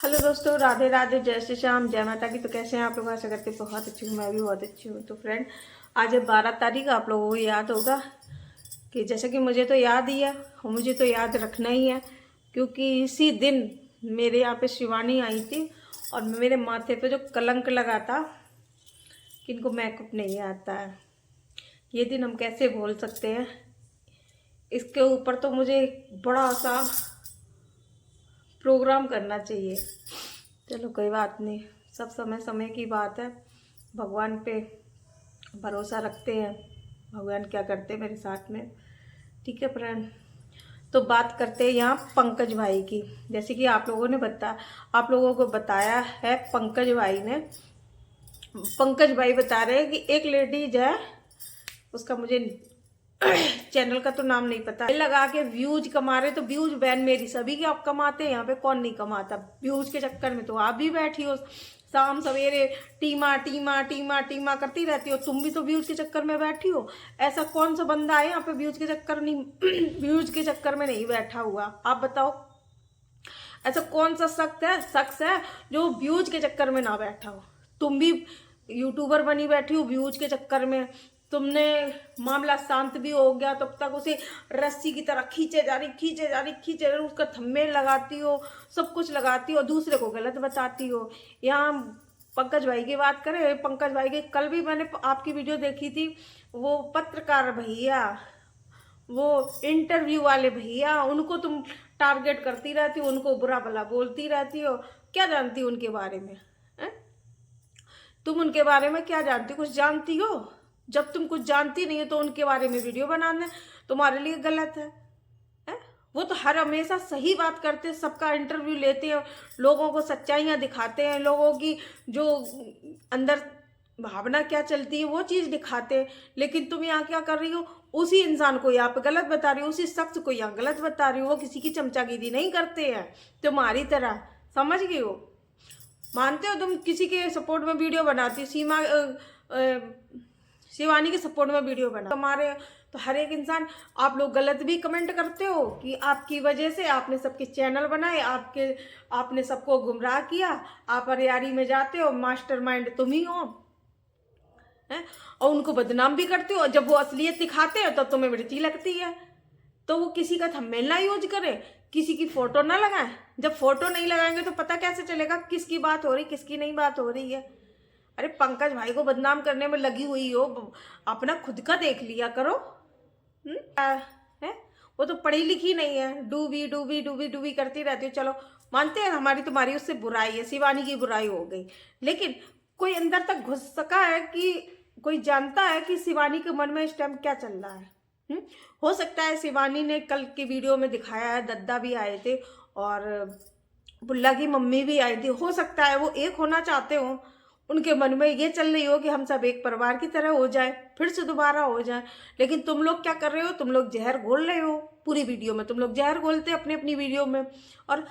Hello दोस्तों, राधे राधे, जय श्री श्याम, जय माता की। तो कैसे हैं आप लोग? आशा करते बहुत अच्छी हूँ, मैं भी बहुत अच्छी हूँ। तो फ्रेंड, आज है 12 तारीख। आप लोगों को याद होगा कि जैसे कि मुझे तो याद ही है और मुझे तो याद रखना ही है, क्योंकि इसी दिन मेरे यहाँ पे शिवानी आई थी और मेरे माथे पे जो कलंक लगा था कि इनको मेकअप नहीं आता है। ये दिन हम कैसे भूल सकते हैं? इसके ऊपर तो मुझे एक बड़ा सा प्रोग्राम करना चाहिए। चलो कोई बात नहीं, सब समय समय की बात है। भगवान पे भरोसा रखते हैं, भगवान क्या करते हैं मेरे साथ में। ठीक है फ्रेंड, तो बात करते हैं यहाँ पंकज भाई की। जैसे कि आप लोगों को बताया है पंकज भाई बता रहे हैं कि एक लेडीज है, उसका मुझे चैनल का तो नाम नहीं पता, लगा के व्यूज कमा रहे। तो व्यूज बैन मेरी सभी के आप कमाते हैं, यहाँ पे कौन नहीं कमाता? व्यूज के चक्कर में तो आप भी बैठी हो शाम सवेरे टीमा टीमा टीमा टीमा करती रहती हो। तुम भी तो व्यूज के चक्कर में बैठी हो। ऐसा कौन सा बंदा है यहाँ पे व्यूज के चक्कर नहीं व्यूज के चक्कर में नहीं बैठा हुआ? आप बताओ, ऐसा कौन सा शख्स है जो व्यूज के चक्कर में ना बैठा हो? तुम भी यूट्यूबर बनी बैठी हो व्यूज के चक्कर में। तुमने मामला शांत भी हो गया तब तक उसे रस्सी की तरह खींचे जा रही उसका थंबनेल लगाती हो, सब कुछ लगाती हो, दूसरे को गलत बताती हो। यहाँ पंकज भाई की बात करें, पंकज भाई के कल भी मैंने आपकी वीडियो देखी थी। वो पत्रकार भैया, वो इंटरव्यू वाले भैया, उनको तुम टारगेट करती रहती हो, उनको बुरा भला बोलती रहती हो। क्या जानती हो उनके बारे में? तुम उनके बारे में क्या जानती हो? कुछ जानती हो? जब तुम कुछ जानती नहीं हो तो उनके बारे में वीडियो बनाना तुम्हारे लिए गलत है? वो तो हर हमेशा सही बात करते हैं, सबका इंटरव्यू लेते हैं, लोगों को सच्चाइयाँ दिखाते हैं, लोगों की जो अंदर भावना क्या चलती है वो चीज़ दिखाते हैं। लेकिन तुम यहाँ क्या कर रही हो? उसी इंसान को यहाँ पे गलत बता रही हो, उसी शख्स को यहाँ गलत बता रही हो। वो किसी की चमचागिरी नहीं करते हैं तुम्हारी तरह, समझ गई हो? मानते हो तुम किसी के सपोर्ट में वीडियो बनाती हो, शिवानी के सपोर्ट में वीडियो बना हमारे, तो हर एक इंसान, आप लोग गलत भी कमेंट करते हो कि आपकी वजह से आपने सबके चैनल बनाए, आपने सबको गुमराह किया, आप अरियारी में जाते हो, मास्टरमाइंड तुम ही हो हैं, और उनको बदनाम भी करते हो। जब वो असलियत दिखाते हैं तब तुम्हें मिर्ची लगती है। तो वो किसी का थंबनेल ना यूज करे, किसी की फोटो ना लगाए। जब फोटो नहीं लगाएंगे तो पता कैसे चलेगा किसकी बात हो रही, किसकी नहीं बात हो रही है? अरे पंकज भाई को बदनाम करने में लगी हुई हो, अपना खुद का देख लिया करो। है वो तो पढ़ी लिखी नहीं है, डूबी डूबी डूबी डूबी करती रहती हो। चलो मानते हैं हमारी तुम्हारी उससे बुराई है, शिवानी की बुराई हो गई, लेकिन कोई अंदर तक घुस सका है कि कोई जानता है कि शिवानी के मन में इस टाइम क्या चल रहा है? हो सकता है शिवानी ने कल की वीडियो में दिखाया है, दद्दा भी आए थे और बुल्ला की मम्मी भी आई थी। हो सकता है वो एक होना चाहते हो, उनके मन में ये चल रही हो कि हम सब एक परिवार की तरह हो जाए, फिर से दोबारा हो जाए। लेकिन तुम लोग क्या कर रहे हो? तुम लोग जहर घोल रहे हो पूरी वीडियो में। तुम लोग जहर घोलते हैं अपनी अपनी वीडियो में, और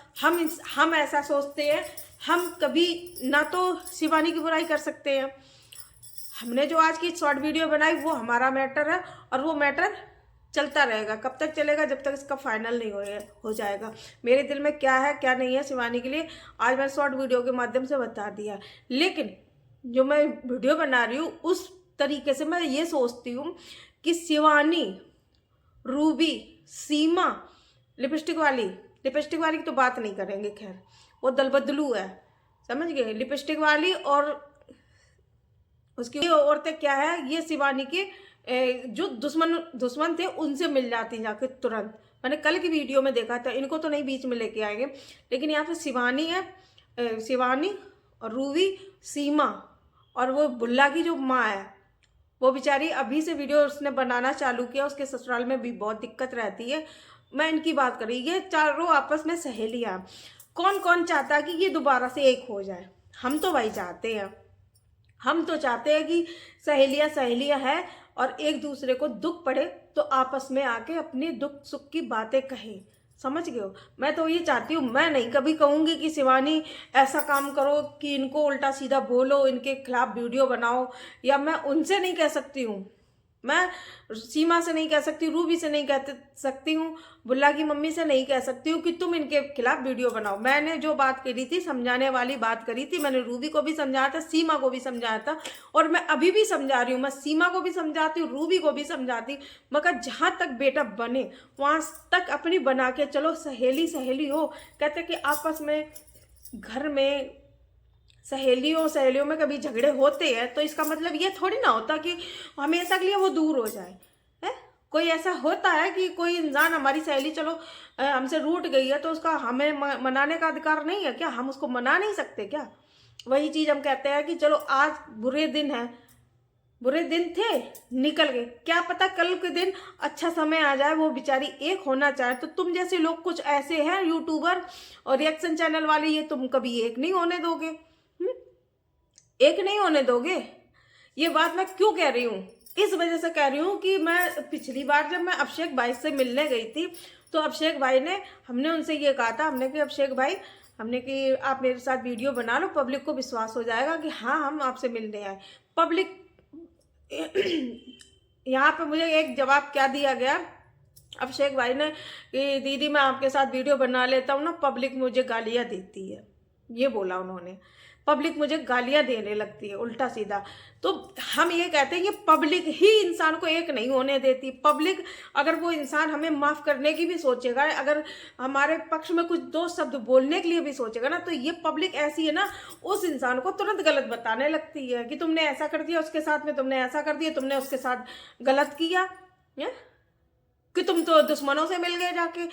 हम ऐसा सोचते हैं हम कभी ना तो शिवानी की बुराई कर सकते हैं। हमने जो आज की शॉर्ट वीडियो बनाई वो हमारा मैटर है, और वो मैटर चलता रहेगा। कब तक चलेगा? जब तक इसका फाइनल नहीं हो जाएगा। मेरे दिल में क्या है क्या नहीं है शिवानी के लिए, आज मैं शॉर्ट वीडियो के माध्यम से बता दिया। लेकिन जो मैं वीडियो बना रही हूँ उस तरीके से मैं ये सोचती हूँ कि शिवानी, रूबी, सीमा, लिपस्टिक वाली की तो बात नहीं करेंगे, खैर वो दलबदलू है, समझ गए? लिपस्टिक वाली और उसकी औरतें क्या है, ये शिवानी के जो दुश्मन थे उनसे मिल जाती जाके तुरंत। मैंने कल की वीडियो में देखा था, इनको तो नहीं बीच में लेके आएंगे, लेकिन यहाँ पे शिवानी है, शिवानी और रूबी, सीमा और वो बुल्ला की जो माँ है, वो बेचारी अभी से वीडियो उसने बनाना चालू किया, उसके ससुराल में भी बहुत दिक्कत रहती है। मैं इनकी बात कर रही, ये चारों आपस में सहेलियाँ। कौन कौन चाहता है कि ये दोबारा से एक हो जाए? हम तो भाई चाहते हैं, हम तो चाहते हैं कि सहेलियाँ है और एक दूसरे को दुख पड़े तो आपस में आके अपने दुख सुख की बातें कहें, समझ गए हो? मैं तो ये चाहती हूँ। मैं नहीं कभी कहूँगी कि शिवानी ऐसा काम करो कि इनको उल्टा सीधा बोलो, इनके खिलाफ वीडियो बनाओ, या मैं उनसे नहीं कह सकती हूँ मैं सीमा से नहीं कह सकती, रूबी से नहीं कह सकती हूँ, बुल्ला की मम्मी से नहीं कह सकती हूँ कि तुम इनके खिलाफ वीडियो बनाओ। मैंने जो बात करी थी, समझाने वाली बात करी थी, मैंने रूबी को भी समझाया था, सीमा को भी समझाया था, और मैं अभी भी समझा रही हूँ। मैं सीमा को भी समझाती हूँ, रूबी को भी समझाती, मगर जहाँ तक बेटा बने वहाँ तक अपनी बना के चलो। सहेली सहेली हो, कहते कि आपस में घर में सहेलियों में कभी झगड़े होते हैं, तो इसका मतलब ये थोड़ी ना होता कि हमेशा के लिए वो दूर हो जाए। है कोई ऐसा होता है कि कोई इंसान, हमारी सहेली चलो हमसे रूठ गई है, तो उसका हमें मनाने का अधिकार नहीं है क्या? हम उसको मना नहीं सकते क्या? वही चीज़ हम कहते हैं कि चलो आज बुरे दिन है, बुरे दिन थे, निकल गए, क्या पता कल के दिन अच्छा समय आ जाए, वो बेचारी एक होना चाहे। तो तुम जैसे लोग कुछ ऐसे हैं यूट्यूबर और रिएक्शन चैनल वाले, ये तुम कभी एक नहीं होने दोगे। एक नहीं होने दोगे। ये बात मैं क्यों कह रही हूँ? इस वजह से कह रही हूँ कि मैं पिछली बार जब मैं अभिषेक भाई से मिलने गई थी, तो अभिषेक भाई ने, हमने उनसे ये कहा था, हमने कि अभिषेक भाई, हमने कि आप मेरे साथ वीडियो बना लो, पब्लिक को विश्वास हो जाएगा कि हाँ हम आपसे मिलने आए। पब्लिक यहाँ पे मुझे एक जवाब क्या दिया गया अभिषेक भाई ने कि दीदी मैं आपके साथ वीडियो बना लेता हूँ ना, पब्लिक मुझे गालियाँ देती है, ये बोला उन्होंने। पब्लिक मुझे गालियां देने लगती है उल्टा सीधा। तो हम ये कहते हैं कि पब्लिक ही इंसान को एक नहीं होने देती। पब्लिक अगर वो इंसान हमें माफ़ करने की भी सोचेगा, अगर हमारे पक्ष में कुछ दो शब्द बोलने के लिए भी सोचेगा ना, तो ये पब्लिक ऐसी है ना, उस इंसान को तुरंत गलत बताने लगती है कि तुमने ऐसा कर दिया उसके साथ में, तुमने ऐसा कर दिया, तुमने उसके साथ गलत किया है? कि तुम तो दुश्मनों से मिल गए जाके।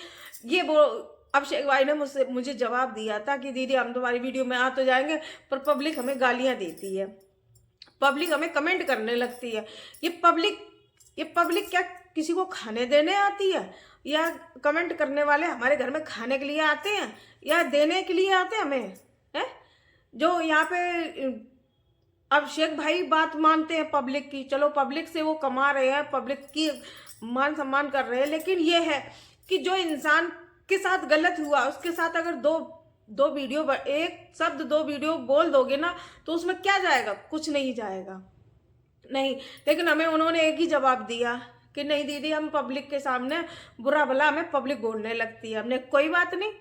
ये वो अभिषेक भाई ने मुझे जवाब दिया था कि दीदी हम तुम्हारी वीडियो में आ तो जाएंगे, पर पब्लिक हमें गालियां देती है, पब्लिक हमें कमेंट करने लगती है। ये पब्लिक क्या किसी को खाने देने आती है? या कमेंट करने वाले हमारे घर में खाने के लिए आते हैं या देने के लिए आते हैं हमें? है जो यहाँ पे अभिषेक भाई बात मानते हैं पब्लिक की, चलो पब्लिक से वो कमा रहे हैं, पब्लिक की मान सम्मान कर रहे हैं, लेकिन ये है कि जो इंसान के साथ गलत हुआ उसके साथ अगर दो वीडियो, एक शब्द दो वीडियो बोल दोगे ना, तो उसमें क्या जाएगा? कुछ नहीं जाएगा, नहीं। लेकिन हमें उन्होंने एक ही जवाब दिया कि नहीं दीदी हम पब्लिक के सामने बुरा भला हमें पब्लिक बोलने लगती है। हमने कोई बात नहीं,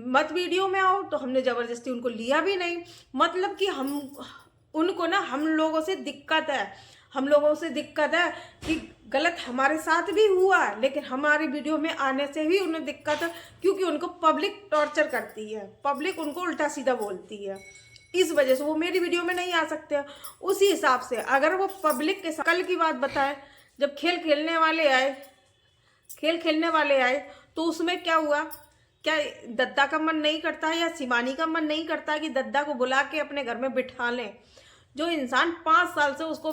मत वीडियो में आओ, तो हमने ज़बरदस्ती उनको लिया भी नहीं। मतलब कि हम उनको ना, हम लोगों से दिक्कत है कि गलत हमारे साथ भी हुआ, लेकिन हमारी वीडियो में आने से भी उन्हें दिक्कत है, क्योंकि उनको पब्लिक टॉर्चर करती है, पब्लिक उनको उल्टा सीधा बोलती है। इस वजह से वो मेरी वीडियो में नहीं आ सकते। उसी हिसाब से अगर वो पब्लिक के साथ, कल की बात बताएं, जब खेल खेलने वाले आए तो उसमें क्या हुआ? क्या दद्दा का मन नहीं करता या शिवानी का मन नहीं करता कि दद्दा को बुला के अपने घर में बिठा लें? जो इंसान 5 साल से उनको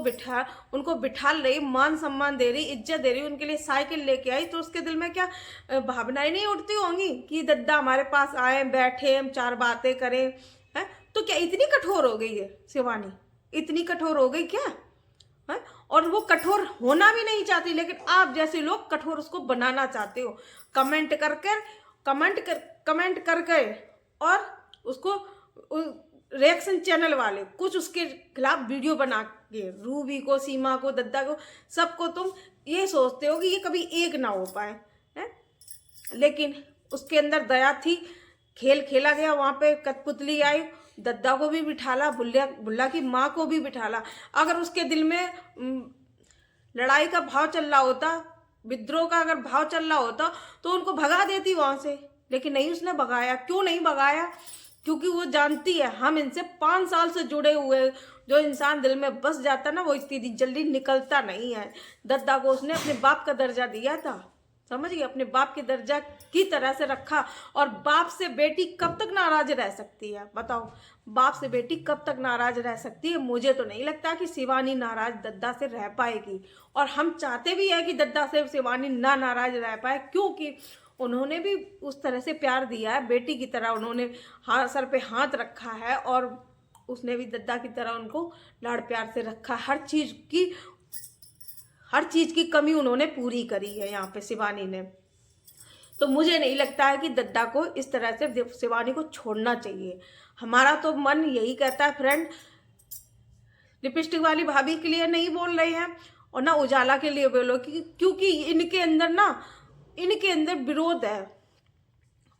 बिठा रही, मान सम्मान दे रही, इज्जत दे रही, उनके लिए साइकिल लेके आई, तो उसके दिल में क्या भावनाएं नहीं उठती होंगी कि दद्दा हमारे पास आए, बैठे, हम 4 बातें करें? है तो क्या इतनी कठोर हो गई है शिवानी? इतनी कठोर हो गई क्या? है और वो कठोर होना भी नहीं चाहती, लेकिन आप जैसे लोग कठोर उसको बनाना चाहते हो, कमेंट करके और उसको रिएक्शन चैनल वाले कुछ उसके खिलाफ वीडियो बना के, रूबी को, सीमा को, दद्दा को, सबको तुम ये सोचते हो कि ये कभी एक ना हो पाए है? लेकिन उसके अंदर दया थी, खेल खेला गया, वहाँ पे कठपुतली आई, दद्दा को भी बिठाला, बुल्ला की माँ को भी बिठाला। अगर उसके दिल में लड़ाई का भाव चल रहा होता, विद्रोह का अगर भाव चल रहा होता, तो उनको भगा देती वहाँ से, लेकिन नहीं, उसने भगाया। क्यों नहीं भगाया? क्योंकि वो जानती है हम इनसे 5 साल से जुड़े हुए, जो इंसान दिल में बस जाता ना, वो इतनी जल्दी निकलता नहीं है। दद्दा को उसने अपने बाप का दर्जा दिया था, समझ गए? अपने बाप के दर्जा की तरह से रखा। और बाप से बेटी कब तक नाराज रह सकती है? बताओ, बाप से बेटी कब तक नाराज रह सकती है? मुझे तो नहीं लगता कि शिवानी नाराज दद्दा से रह पाएगी, और हम चाहते भी है कि दद्दा से शिवानी ना नाराज रह पाए, क्योंकि उन्होंने भी उस तरह से प्यार दिया है, बेटी की तरह उन्होंने सर पे हाथ रखा है, और उसने भी दद्दा की तरह उनको लाड़ प्यार से रखा। हर चीज़ की कमी उन्होंने पूरी करी है यहाँ पे शिवानी ने। तो मुझे नहीं लगता है कि दद्दा को इस तरह से शिवानी को छोड़ना चाहिए। हमारा तो मन यही कहता है फ्रेंड, लिपस्टिक वाली भाभी के लिए नहीं बोल रहे हैं, और ना उजाला के लिए बोलो, क्योंकि इनके अंदर विरोध है।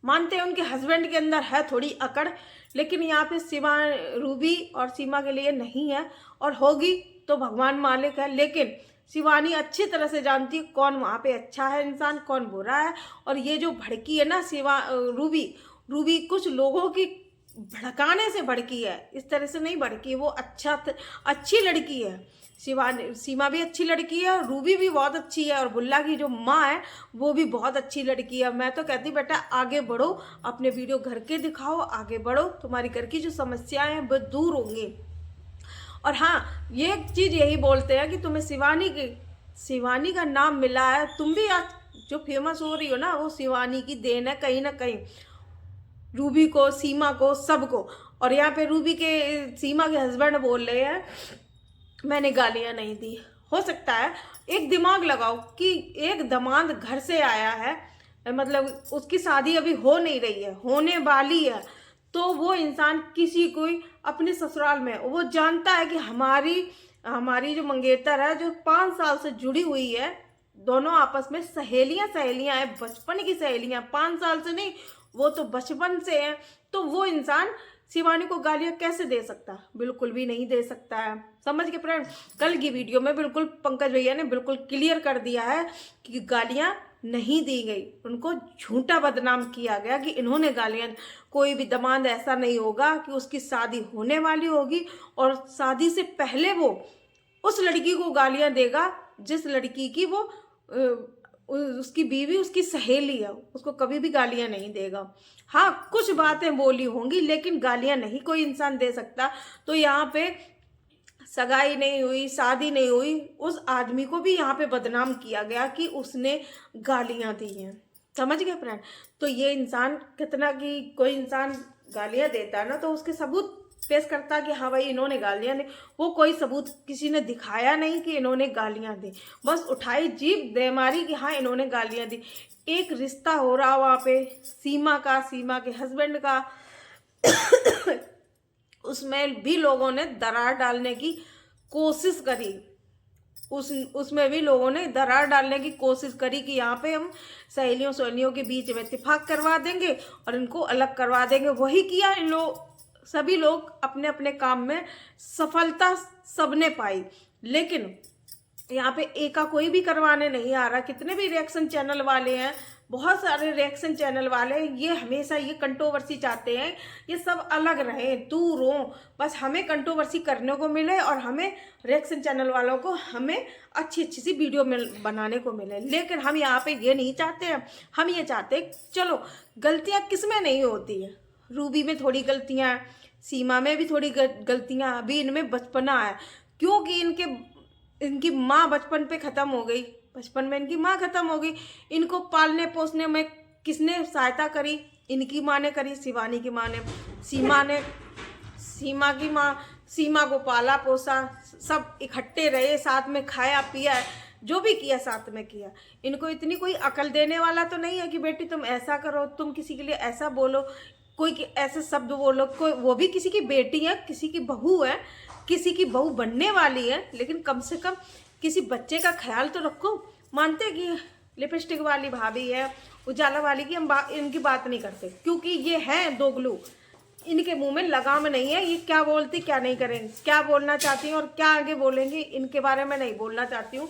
मानते हैं उनके हस्बैंड के अंदर है थोड़ी अकड़, लेकिन यहाँ पे सिवा रूबी और सीमा के लिए नहीं है, और होगी तो भगवान मालिक है। लेकिन शिवानी अच्छी तरह से जानती है कौन वहाँ पे अच्छा है इंसान, कौन बुरा है। और ये जो भड़की है ना रूबी कुछ लोगों की भड़काने से भड़की है, इस तरह से नहीं भड़की। वो अच्छी लड़की है। सीमा भी अच्छी लड़की है, और रूबी भी बहुत अच्छी है, और बुल्ला की जो माँ है वो भी बहुत अच्छी लड़की है। मैं तो कहती बेटा आगे बढ़ो, अपने वीडियो घर के दिखाओ, आगे बढ़ो, तुम्हारी घर की जो समस्याएं हैं वो दूर होंगी। और हाँ, ये एक चीज़ यही बोलते हैं कि तुम्हें शिवानी का नाम मिला है, तुम भी आज जो फेमस हो रही हो ना वो शिवानी की देन है कहीं ना कहीं, रूबी को, सीमा को, सबको। और यहाँ पे सीमा के हस्बैंड बोल रहे हैं मैंने गालियाँ नहीं दी। हो सकता है, एक दिमाग लगाओ कि एक दामाद घर से आया है, मतलब उसकी शादी अभी हो नहीं रही है, होने वाली है, तो वो इंसान किसी कोई अपने ससुराल में, वो जानता है कि हमारी जो मंगेतर है जो 5 साल से जुड़ी हुई है, दोनों आपस में सहेलियां हैं, बचपन की सहेलियां, 5 साल से नहीं, वो तो बचपन से है। तो वो इंसान शिवानी को गालियां कैसे दे सकता? बिल्कुल भी नहीं दे सकता है। समझ के फ्रेंड, कल की वीडियो में बिल्कुल पंकज भैया ने बिल्कुल क्लियर कर दिया है कि गालियां नहीं दी गई, उनको झूठा बदनाम किया गया कि इन्होंने गालियां। कोई भी दामाद ऐसा नहीं होगा कि उसकी शादी होने वाली होगी और शादी से पहले वो उस लड़की को गालियां देगा जिस लड़की की वो उसकी बीवी उसकी सहेली है, उसको कभी भी गालियां नहीं देगा। हाँ, कुछ बातें बोली होंगी लेकिन गालियां नहीं कोई इंसान दे सकता। तो यहाँ पे सगाई नहीं हुई, शादी नहीं हुई, उस आदमी को भी यहाँ पे बदनाम किया गया कि उसने गालियां दी हैं। समझ गए फ्रेंड? तो ये इंसान कितना कि कोई इंसान गालियां देता है ना, तो उसके सबूत पेश करता कि हाँ भाई इन्होंने गालियां दी। वो कोई सबूत किसी ने दिखाया नहीं कि इन्होंने गालियां दी, बस उठाई जीभ दे मारी कि हाँ इन्होंने गालियां दी। एक रिश्ता हो रहा वहाँ पे सीमा के हस्बैंड का उसमें भी लोगों ने दरार डालने की कोशिश करी, उसमें भी लोगों ने दरार डालने की कोशिश करी कि यहाँ पे हम सहेलियों के बीच में इत्तेफाक करवा देंगे और इनको अलग करवा देंगे। वही किया इन सभी लोग अपने अपने काम में सफलता सबने पाई, लेकिन यहाँ पे एका कोई भी करवाने नहीं आ रहा। कितने भी रिएक्शन चैनल वाले हैं, बहुत सारे रिएक्शन चैनल वाले, ये हमेशा ये कंट्रोवर्सी चाहते हैं, ये सब अलग रहे, दूर हो, बस हमें कंट्रोवर्सी करने को मिले और हमें रिएक्शन चैनल वालों को हमें अच्छी सी वीडियो बनाने को मिले। लेकिन हम यहाँ पे ये नहीं चाहते हैं, हम ये चाहते हैं चलो गलतियाँ किसमें नहीं होती है, रूबी में थोड़ी गलतियाँ, सीमा में भी थोड़ी गलतियाँ, अभी इनमें बचपना है क्योंकि इनकी माँ बचपन पे ख़त्म हो गई, बचपन में इनकी माँ ख़त्म हो गई। इनको पालने पोसने में किसने सहायता करी? इनकी माँ ने करी, शिवानी की माँ ने। सीमा को पाला पोसा, सब इकट्ठे रहे, साथ में खाया पिया, जो भी किया साथ में किया। इनको इतनी कोई अकल देने वाला तो नहीं है कि बेटी तुम ऐसा करो, तुम किसी के लिए ऐसा बोलो, कोई ऐसे शब्द बोलो। कोई वो भी किसी की बेटी है, किसी की बहू है, किसी की बहू बनने वाली है, लेकिन कम से कम किसी बच्चे का ख्याल तो रखो। मानते हैं कि लिपस्टिक वाली भाभी है, उजाला वाली की हम इनकी बात नहीं करते क्योंकि ये हैं दोगलू, इनके मुंह में लगाम नहीं है। ये क्या बोलती क्या नहीं करेंगे, क्या बोलना चाहती हैं और क्या आगे बोलेंगे, इनके बारे में नहीं बोलना चाहती हूँ।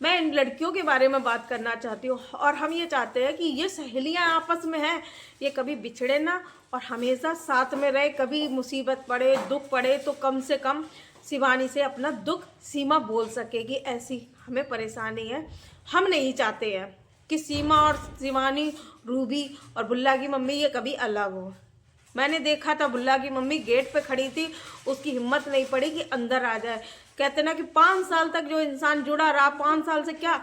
मैं इन लड़कियों के बारे में बात करना चाहती हूँ और हम ये चाहते हैं कि ये सहेलियाँ आपस में हैं, ये कभी बिछड़े ना और हमेशा साथ में रहे। कभी मुसीबत पड़े, दुख पड़े तो कम से कम शिवानी से अपना दुख सीमा बोल सकेगी, ऐसी हमें परेशानी है। हम नहीं चाहते हैं कि सीमा और शिवानी, रूबी और बुल्ला की मम्मी ये कभी अलग हो। मैंने देखा था बुल्ला की मम्मी गेट पे खड़ी थी, उसकी हिम्मत नहीं पड़ी कि अंदर आ जाए। कहते ना कि 5 साल तक जो इंसान जुड़ा रहा, 5 साल से क्या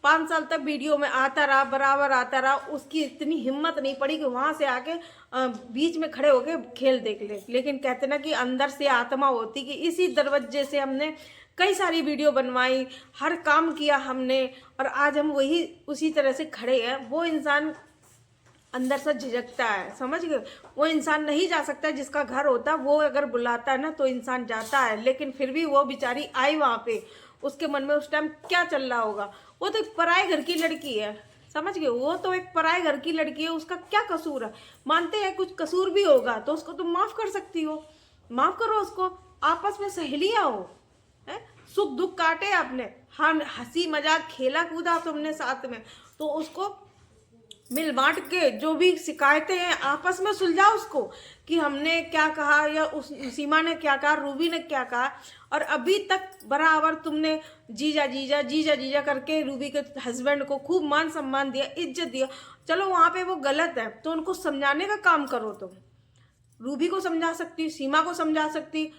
5 साल तक वीडियो में आता रहा, बराबर आता रहा, उसकी इतनी हिम्मत नहीं पड़ी कि वहाँ से आके बीच में खड़े होके खेल देख ले। लेकिन कहते ना कि अंदर से आत्मा होती कि इसी दरवाजे से हमने कई सारी वीडियो बनवाई, हर काम किया हमने, और आज हम उसी तरह से खड़े हैं। वो इंसान अंदर से झिझकता है, समझ गए? वो इंसान नहीं जा सकता जिसका घर होता, वो अगर बुलाता है ना तो इंसान जाता है। लेकिन फिर भी वो बेचारी आई वहाँ पे, उसके मन में उस टाइम क्या चल रहा होगा। वो तो एक पराए घर की लड़की है, समझ गए, वो तो एक पराए घर की लड़की है, उसका क्या कसूर है। मानते हैं कुछ कसूर भी होगा तो उसको तुम माफ कर सकती हो, माफ करो उसको, आपस में सहेलियां हो, है? सुख दुख काटे आपने, हाँ हंसी मजाक खेला कूदा तुमने साथ में, तो उसको मिल बांट के जो भी शिकायतें हैं आपस में सुलझाओ उसको, कि हमने क्या कहा या उस सीमा ने क्या कहा, रूबी ने क्या कहा। और अभी तक बराबर तुमने जीजा जीजा जीजा जीजा करके रूबी के हस्बैंड को खूब मान सम्मान दिया, इज्जत दिया। चलो वहाँ पे वो गलत है तो उनको समझाने का काम करो। तुम रूबी को समझा सकती, सीमा को समझा सकती,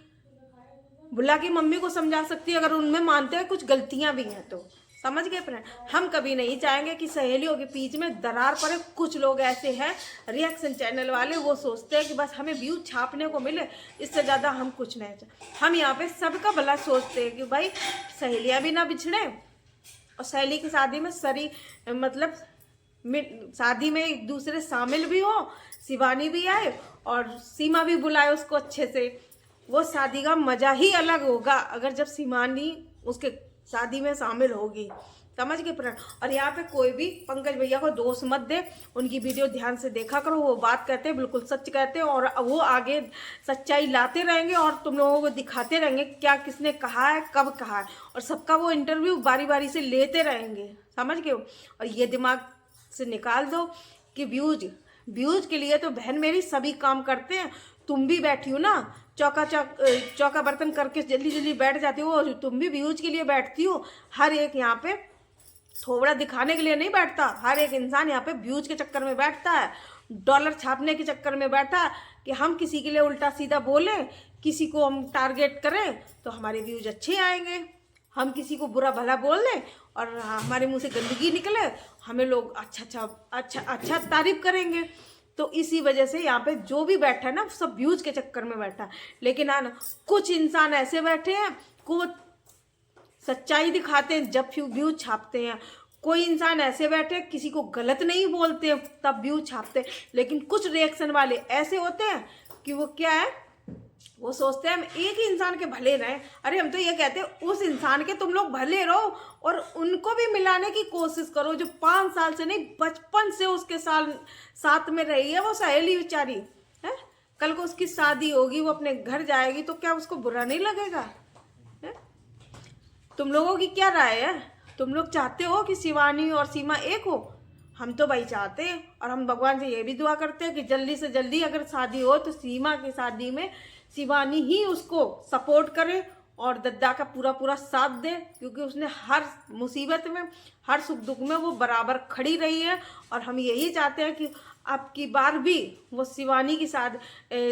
बुला की मम्मी को समझा सकती, अगर उनमें मानते हैं कुछ गलतियां भी हैं तो। समझ गए फ्रेंड, हम कभी नहीं चाहेंगे कि सहेलियों के बीच में दरार पड़े। कुछ लोग ऐसे हैं रिएक्शन चैनल वाले, वो सोचते हैं कि बस हमें व्यू छापने को मिले, इससे ज़्यादा हम कुछ नहीं चाहते। हम यहाँ पे सबका भला सोचते हैं कि भाई सहेलियाँ भी ना बिछड़े, और सहेली की शादी में मतलब शादी में एक दूसरे शामिल भी हो, शिवानी भी आए और सीमा भी बुलाए उसको अच्छे से। वो शादी का मजा ही अलग होगा अगर जब शिवानी उसके शादी में शामिल होगी। समझ के फ्रेंड, और यहाँ पे कोई भी पंकज भैया को दोष मत दे, उनकी वीडियो ध्यान से देखा करो, वो बात कहते हैं बिल्कुल सच कहते हैं, और वो आगे सच्चाई लाते रहेंगे और तुम लोगों को दिखाते रहेंगे क्या किसने कहा है, कब कहा है, और सबका वो इंटरव्यू बारी बारी से लेते रहेंगे। समझ गए। और ये दिमाग से निकाल दो कि व्यूज के लिए तो बहन मेरी सभी काम करते हैं। तुम भी बैठी हो ना, चौका बर्तन करके जल्दी जल्दी बैठ जाती हो, तुम भी व्यूज के लिए बैठती हो। हर एक यहाँ पे थोड़ा दिखाने के लिए नहीं बैठता, हर एक इंसान यहाँ पे व्यूज के चक्कर में बैठता है, डॉलर छापने के चक्कर में बैठा है कि हम किसी के लिए उल्टा सीधा बोलें, किसी को हम टारगेट करें तो हमारे व्यूज अच्छे आएंगे। हम किसी को बुरा भला बोल दें और हमारे मुंह से गंदगी निकले, हमें लोग अच्छा तारीफ करेंगे। तो इसी वजह से यहाँ पे जो भी बैठा है ना, सब व्यूज के चक्कर में बैठा है। लेकिन ना कुछ इंसान ऐसे बैठे हैं कि वो सच्चाई दिखाते हैं जब व्यूज छापते हैं। कोई इंसान ऐसे बैठे किसी को गलत नहीं बोलते तब व्यूज छापते हैं। लेकिन कुछ रिएक्शन वाले ऐसे होते हैं कि वो क्या है, वो सोचते हैं हम एक ही इंसान के भले रहें। अरे हम तो ये कहते हैं उस इंसान के तुम लोग भले रहो और उनको भी मिलाने की कोशिश करो जो 5 साल से नहीं, बचपन से उसके साथ में रही है वो सहेली बेचारी है। कल को उसकी शादी होगी, वो अपने घर जाएगी तो क्या उसको बुरा नहीं लगेगा है? तुम लोगों की क्या राय है? तुम लोग चाहते हो कि शिवानी और सीमा एक हो? हम तो भाई चाहते हैं, और हम भगवान से ये भी दुआ करते हैं कि जल्दी से जल्दी अगर शादी हो तो सीमा की शादी में शिवानी ही उसको सपोर्ट करे और दद्दा का पूरा साथ दे, क्योंकि उसने हर मुसीबत में, हर सुख दुख में वो बराबर खड़ी रही है। और हम यही चाहते हैं कि अब की बार भी वो शिवानी की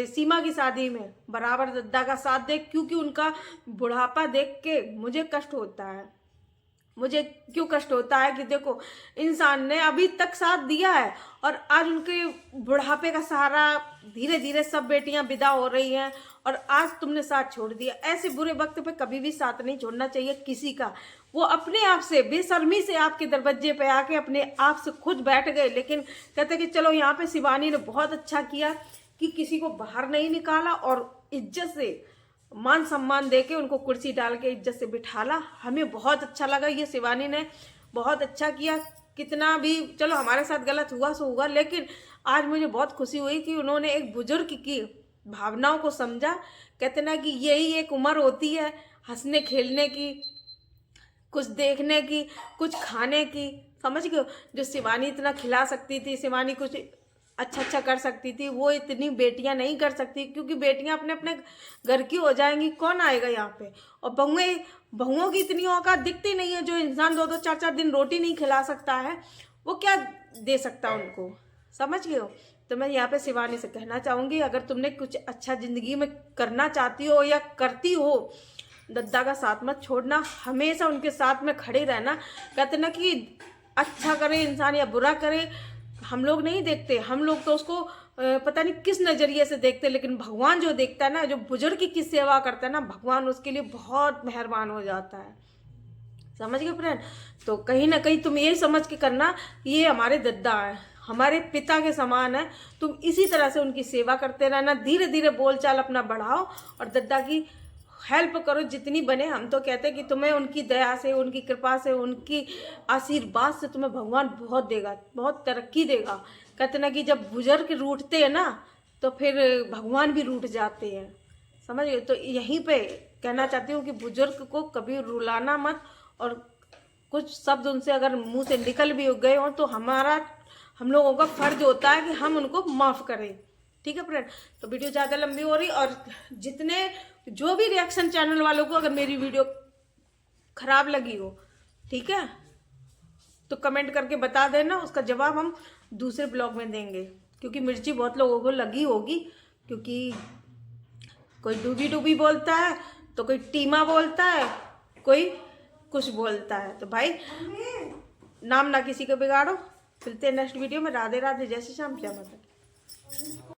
सीमा की शादी में बराबर दद्दा का साथ दे, क्योंकि उनका बुढ़ापा देख के मुझे कष्ट होता है। मुझे क्यों कष्ट होता है कि देखो इंसान ने अभी तक साथ दिया है और आज उनके बुढ़ापे का सहारा धीरे धीरे सब बेटियां विदा हो रही हैं और आज तुमने साथ छोड़ दिया। ऐसे बुरे वक्त पे कभी भी साथ नहीं छोड़ना चाहिए किसी का। वो अपने आप से बेशर्मी से आपके दरवाजे पे आके अपने आप से खुद बैठ गए, लेकिन कहते कि चलो यहाँ पे शिवानी ने बहुत अच्छा किया कि किसी को बाहर नहीं निकाला और इज्जत से मान सम्मान देके उनको कुर्सी डाल के इज्जत से बिठाला। हमें बहुत अच्छा लगा, ये शिवानी ने बहुत अच्छा किया। कितना भी चलो हमारे साथ गलत हुआ सो हुआ, लेकिन आज मुझे बहुत खुशी हुई कि उन्होंने एक बुजुर्ग की भावनाओं को समझा। कहते ना कि यही एक उम्र होती है हंसने खेलने की, कुछ देखने की, कुछ खाने की। समझ गए? जो शिवानी इतना खिला सकती थी, शिवानी कुछ अच्छा कर सकती थी, वो इतनी बेटियां नहीं कर सकती, क्योंकि बेटियां अपने अपने घर की हो जाएंगी, कौन आएगा यहाँ पे। और बहुओं की इतनी औकात दिखती नहीं है। जो इंसान 2-2 4-4 दिन रोटी नहीं खिला सकता है वो क्या दे सकता उनको। समझ गए हो? तो मैं यहाँ पे शिवानी से कहना चाहूँगी, अगर तुमने कुछ अच्छा ज़िंदगी में करना चाहती हो या करती हो, दद्दा का साथ मत छोड़ना, हमेशा उनके साथ में खड़े रहना। कहते ना कि अच्छा करे इंसान या बुरा करे हम लोग नहीं देखते, हम लोग तो उसको पता नहीं किस नज़रिए से देखते, लेकिन भगवान जो देखता है ना, जो बुजुर्ग की सेवा करता है ना, भगवान उसके लिए बहुत मेहरबान हो जाता है। समझ गए फ्रेंड? तो कहीं ना कहीं तुम ये समझ के करना, ये हमारे दद्दा है, हमारे पिता के समान है। तुम इसी तरह से उनकी सेवा करते रहना, धीरे धीरे बोलचाल अपना बढ़ाओ और दद्दा की हेल्प करो जितनी बने। हम तो कहते हैं कि तुम्हें उनकी दया से, उनकी कृपा से, उनकी आशीर्वाद से तुम्हें भगवान बहुत देगा, बहुत तरक्की देगा। कहते ना कि जब बुजुर्ग रूठते हैं ना तो फिर भगवान भी रूठ जाते हैं, समझ गए। तो यहीं पे कहना चाहती हूँ कि बुजुर्ग को कभी रुलाना मत, और कुछ शब्द उनसे अगर मुंह से निकल भी गए हो तो हम लोगों का फर्ज होता है कि हम उनको माफ़ करें। ठीक है फ्रेंड, तो वीडियो ज़्यादा लंबी हो रही, और जो भी रिएक्शन चैनल वालों को अगर मेरी वीडियो खराब लगी हो, ठीक है, तो कमेंट करके बता देना, उसका जवाब हम दूसरे ब्लॉग में देंगे। क्योंकि मिर्ची बहुत लोगों को लगी होगी, क्योंकि कोई डूबी डूबी बोलता है, तो कोई टीमा बोलता है, कोई कुछ बोलता है। तो भाई नाम ना किसी को बिगाड़ो। मिलते हैं नेक्स्ट वीडियो में। राधे राधे, जय श्री श्याम, जय माता।